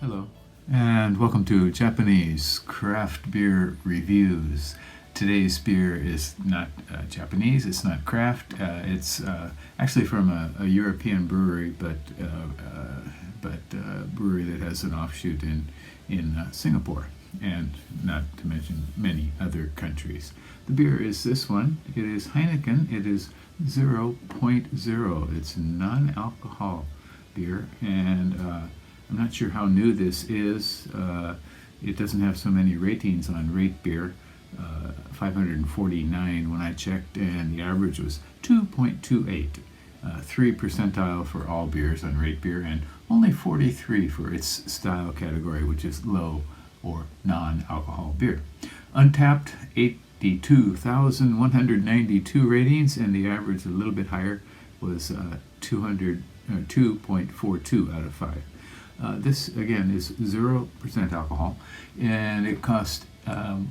Hello, and welcome to Japanese Craft Beer Reviews. Today's beer is not Japanese, it's not craft, it's actually from a European brewery, but a brewery that has an offshoot in Singapore, and not to mention many other countries. The beer is this one. It is Heineken. It is 0.0. It's non-alcohol beer, and I'm not sure how new this is. It doesn't have so many ratings on Rate Beer. 549 when I checked, and the average was 2.28. 3 percentile for all beers on Rate Beer, and only 43 for its style category, which is low or non-alcohol beer. Untapped, 82,192 ratings, and the average, a little bit higher, was 2.42 out of 5. This, again, is 0% alcohol, and it cost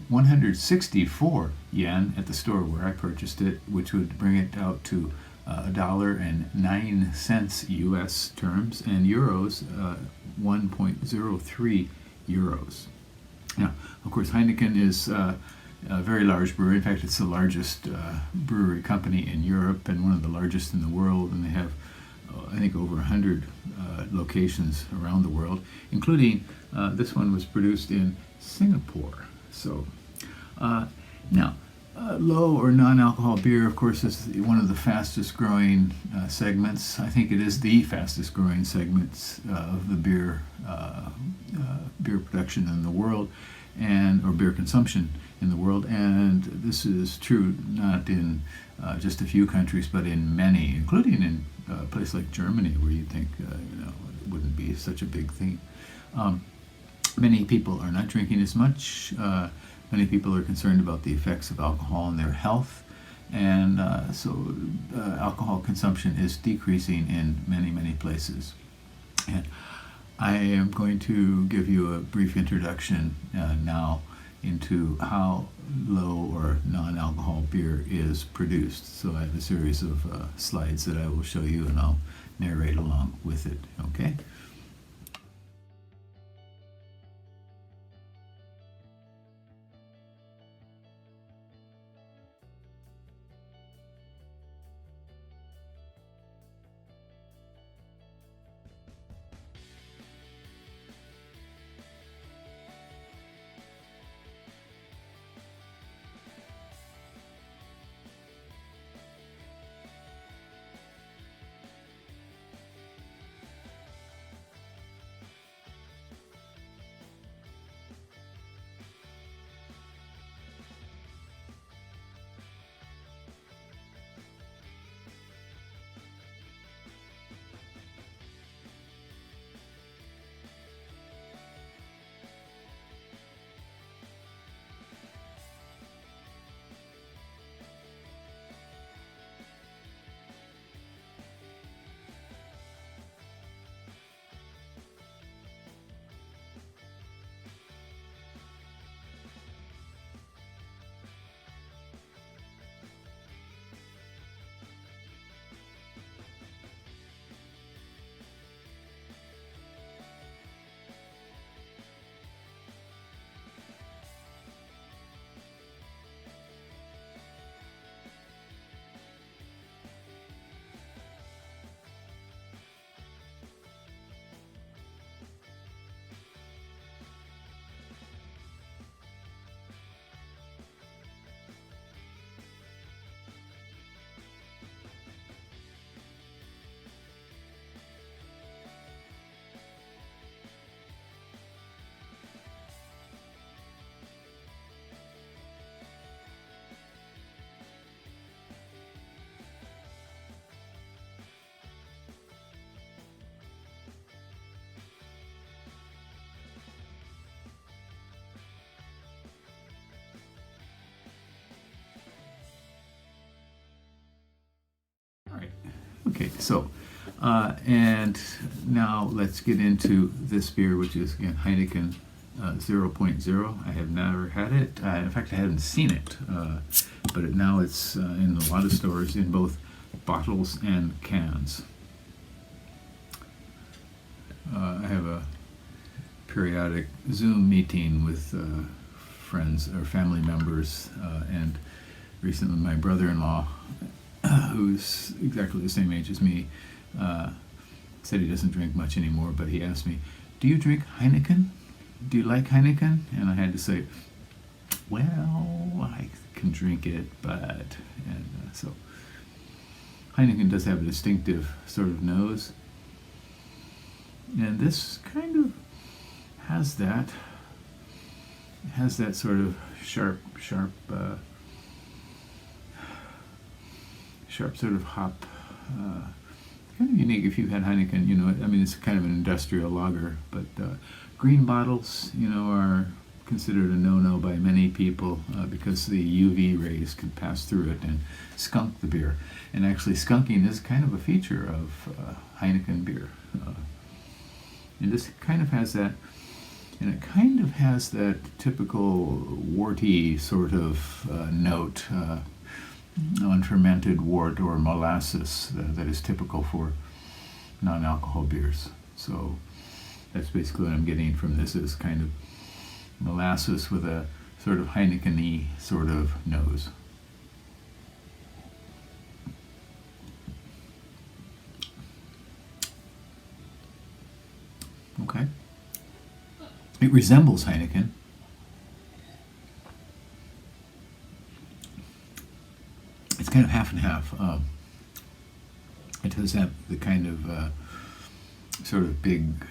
164 yen at the store where I purchased it, which would bring it out to $1.09 US terms, and euros, 1.03 euros. Now, of course, Heineken is a very large brewery. In fact, it's the largest brewery company in Europe and one of the largest in the world, and they have I think over 100 locations around the world, including this one was produced in Singapore. So now, low or non-alcohol beer, of course, is one of the fastest growing segments. I think it is the fastest growing segments of the beer production in the world, or beer consumption in the world. And this is true not in just a few countries, but in many, including in a place like Germany, where you'd think it wouldn't be such a big thing. Many people are not drinking as much. Many people are concerned about the effects of alcohol on their health, and so alcohol consumption is decreasing in many places. And I am going to give you a brief introduction now into how low or non-alcohol beer is produced. So I have a series of slides that I will show you, and I'll narrate along with it, okay? Okay, so, and now let's get into this beer, which is, again, Heineken 0.0. I have never had it. In fact, I haven't seen it, but now it's in a lot of stores in both bottles and cans. I have a periodic Zoom meeting with friends or family members, and recently my brother-in-law, who's exactly the same age as me, said he doesn't drink much anymore, but he asked me, "Do you drink Heineken? Do you like Heineken?" And I had to say, well, I can drink it, but... And so Heineken does have a distinctive sort of nose, and this kind of has that sort of sharp sort of hop. Kind of unique if you've had Heineken, you know, I mean, it's kind of an industrial lager, but green bottles, you know, are considered a no-no by many people because the UV rays could pass through it and skunk the beer. And actually skunking is kind of a feature of Heineken beer. And this kind of has that, and it kind of has that typical warty sort of note, unfermented wort or molasses that is typical for non-alcohol beers. So that's basically what I'm getting from this, is kind of molasses with a sort of Heineken-y sort of nose. Okay. It resembles Heineken. It's kind of half and half. It does have the kind of sort of big,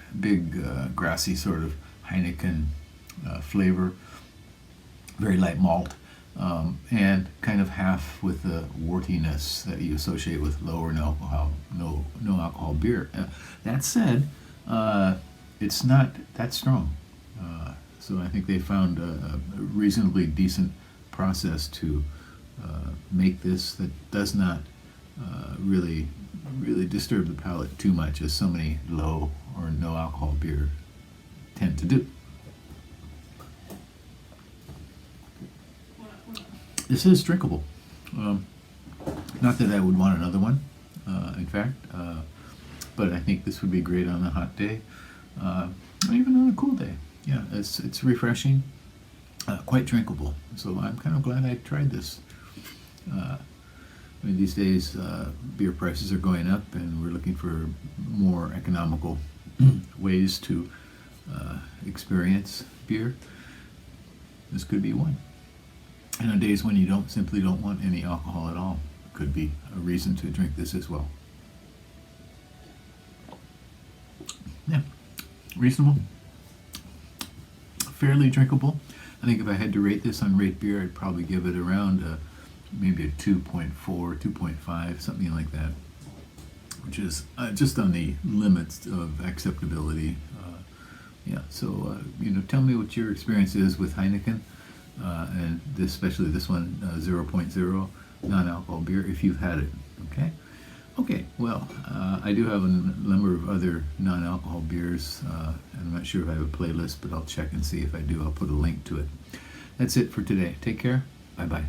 grassy sort of Heineken flavor, very light malt, and kind of half with the wartiness that you associate with low or no alcohol beer. That said, it's not that strong. So I think they found a reasonably decent process to make this that does not really disturb the palate too much, as so many low or no alcohol beer tend to do. This is drinkable. Not that I would want another one, in fact, but I think this would be great on a hot day, or even on a cool day. Yeah, it's refreshing, quite drinkable. So I'm kind of glad I tried this. I mean, these days beer prices are going up, and we're looking for more economical ways to experience beer. This could be one. And on days when you simply don't want any alcohol at all, could be a reason to drink this as well. Yeah, reasonable, fairly drinkable. I think if I had to rate this on Rate Beer, I'd probably give it around maybe a 2.4, 2.5, something like that, which is just on the limits of acceptability. Yeah, so tell me what your experience is with Heineken, and especially this one, 0.0 non-alcohol beer, if you've had it. Okay, well, I do have a number of other non-alcohol beers. I'm not sure if I have a playlist, but I'll check and see. If I do, I'll put a link to it. That's it for today. Take care. Bye-bye.